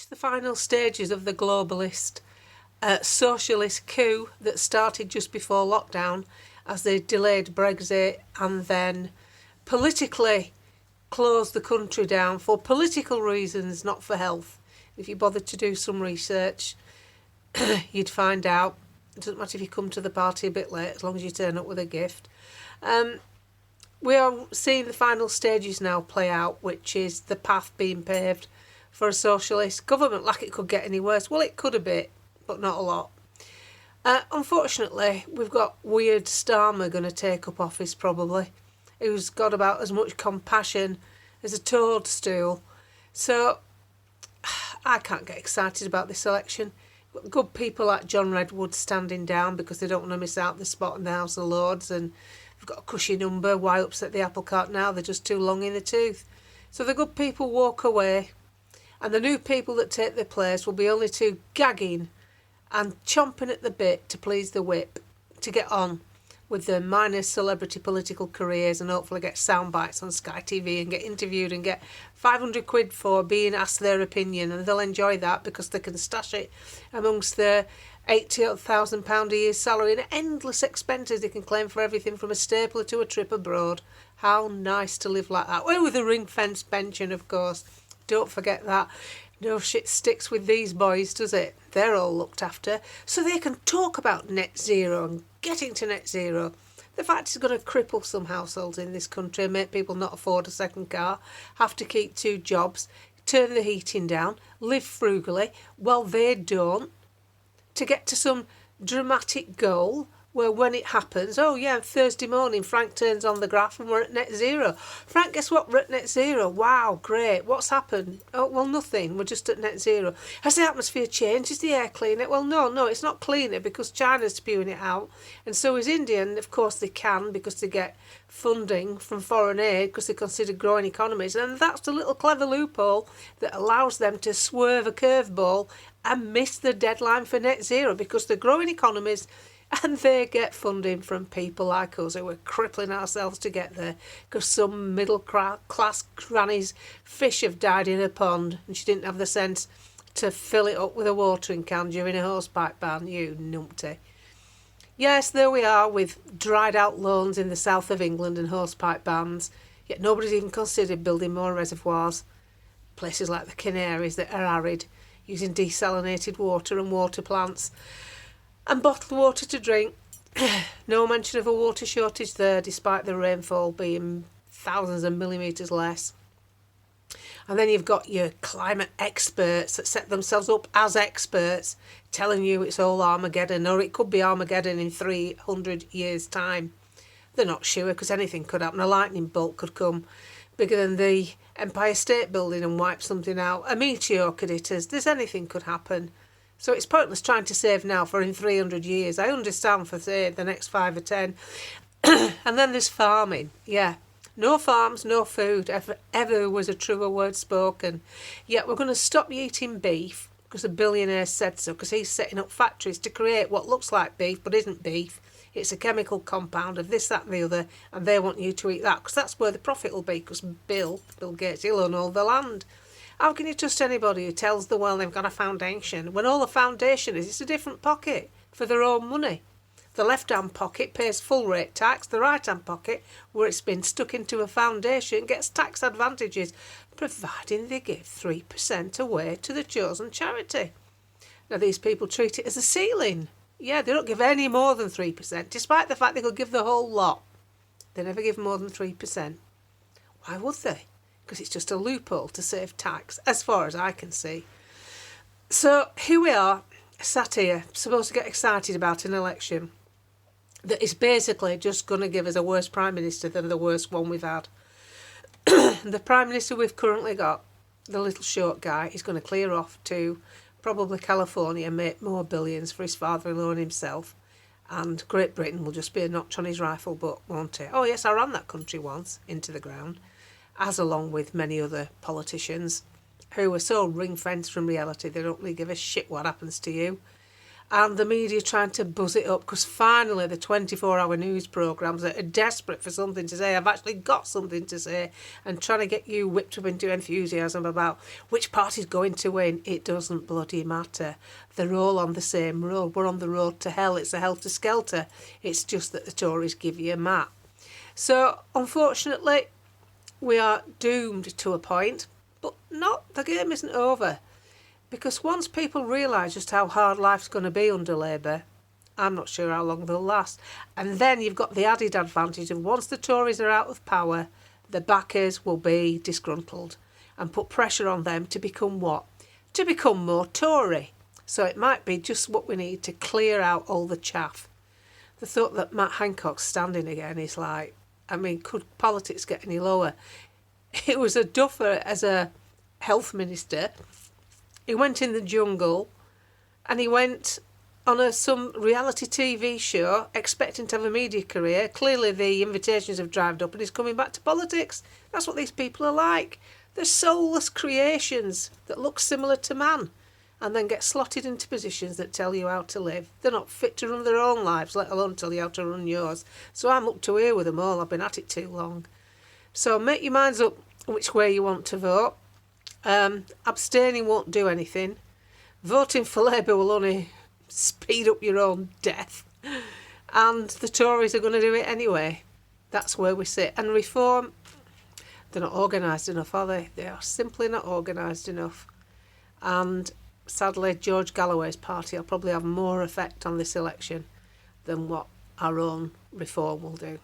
reached the final stages of the globalist socialist coup that started just before lockdown as they delayed Brexit and then politically closed the country down for political reasons, not for health. If you bothered to do some research, you'd find out. It doesn't matter if you come to the party a bit late, as long as you turn up with a gift. We are seeing the final stages now play out, which is the path being paved for a socialist government. Like it could get any worse. Well, it could a bit, but not a lot. Unfortunately, we've got weird Starmer going to take up office probably, who's got about as much compassion as a toadstool. So I can't get excited about this election. We've got good people like John Redwood standing down because they don't want to miss out the spot in the House of Lords, and they've got a cushy number. Why upset the apple cart now? They're just too long in the tooth. So the good people walk away, and the new people that take their place will be only too gagging and chomping at the bit to please the whip, to get on with their minor celebrity political careers and hopefully get sound bites on Sky TV and get interviewed and get 500 quid for being asked their opinion, and they'll enjoy that because they can stash it amongst their £80,000 a year salary and endless expenses they can claim for everything from a stapler to a trip abroad. How nice to live like that. Well, with a ring-fenced pension, of course. Don't forget that. No shit sticks with these boys, does it? They're all looked after. So they can talk about net zero and getting to net zero. The fact it's going to cripple some households in this country and make people not afford a second car, have to keep 2 jobs, turn the heating down, live frugally. Well, they don't. To get to some dramatic goal where when it happens, oh yeah, Thursday morning, Frank turns on the graph and we're at net zero. Frank, guess what? We're at net zero. Wow, great. What's happened? Oh, well, nothing. We're just at net zero. Has the atmosphere changed? Is the air cleaner? Well, no, it's not cleaner because China's spewing it out. And so is India. And of course they can because they get funding from foreign aid because they're considered growing economies. And that's the little clever loophole that allows them to swerve a curveball and miss the deadline for net zero because they're growing economies and they get funding from people like us who are crippling ourselves to get there because some middle class granny's fish have died in a pond and she didn't have the sense to fill it up with a watering can during a hosepipe ban, you numpty. Yes, there we are with dried out lawns in the south of England and hosepipe bans, yet nobody's even considered building more reservoirs. Places like the Canaries that are arid, using desalinated water and water plants and bottled water to drink. No mention of a water shortage there, despite the rainfall being thousands of millimetres less. And then you've got your climate experts that set themselves up as experts, telling you it's all Armageddon, or it could be Armageddon in 300 years' time. They're not sure because anything could happen. A lightning bolt could come bigger than the Empire State Building and wipe something out. A meteor could hit us. Anything could happen. So it's pointless trying to save now for in 300 years. I understand for, say, the next 5 or 10. And then there's farming. Yeah. No farms, no food. Ever was a truer word spoken. Yet we're going to stop eating beef because a billionaire said so, because he's setting up factories to create what looks like beef but isn't beef. It's a chemical compound of this, that and the other, and they want you to eat that because that's where the profit will be, because Bill Gates, he'll own all the land. How can you trust anybody who tells the world they've got a foundation when all the foundation is a different pocket for their own money? The left-hand pocket pays full rate tax. The right-hand pocket, where it's been stuck into a foundation, gets tax advantages, providing they give 3% away to the chosen charity. Now, these people treat it as a ceiling. Yeah, they don't give any more than 3%, despite the fact they could give the whole lot. They never give more than 3%. Why would they? Because it's just a loophole to save tax, as far as I can see. So here we are, sat here, supposed to get excited about an election that is basically just going to give us a worse Prime Minister than the worst one we've had. The Prime Minister we've currently got, the little short guy, is going to clear off to probably California and make more billions for his father-in-law and himself. And Great Britain will just be a notch on his rifle butt, won't it? Oh yes, I ran that country once into the ground, as along with many other politicians who are so ring-fenced from reality they don't really give a shit what happens to you. and the media trying to buzz it up, because finally the 24-hour news programmes that are desperate for something to say have actually got something to say, and trying to get you whipped up into enthusiasm about which party's going to win. It doesn't bloody matter. They're all on the same road. We're on the road to hell. It's a helter-skelter. It's just that the Tories give you a map. So, unfortunately, we are doomed to a point, but the game isn't over. Because once people realise just how hard life's going to be under Labour, I'm not sure how long they'll last. And then you've got the added advantage of once the Tories are out of power, the backers will be disgruntled and put pressure on them to become what? To become more Tory. So it might be just what we need to clear out all the chaff. The thought that Matt Hancock's standing again is like, I mean, could politics get any lower? It was a duffer as a health minister. He went in the jungle and he went on some reality TV show expecting to have a media career. Clearly the invitations have dried up and he's coming back to politics. That's what these people are like. They're soulless creations that look similar to man and then get slotted into positions that tell you how to live. They're not fit to run their own lives, let alone tell you how to run yours. So I'm up to here with them all. I've been at it too long. So make your minds up which way you want to vote. Abstaining won't do anything. Voting for Labour will only speed up your own death. And the Tories are going to do it anyway. That's where we sit. And Reform, they're not organised enough, are they? They are simply not organised enough. And sadly, George Galloway's party will probably have more effect on this election than what our own Reform will do.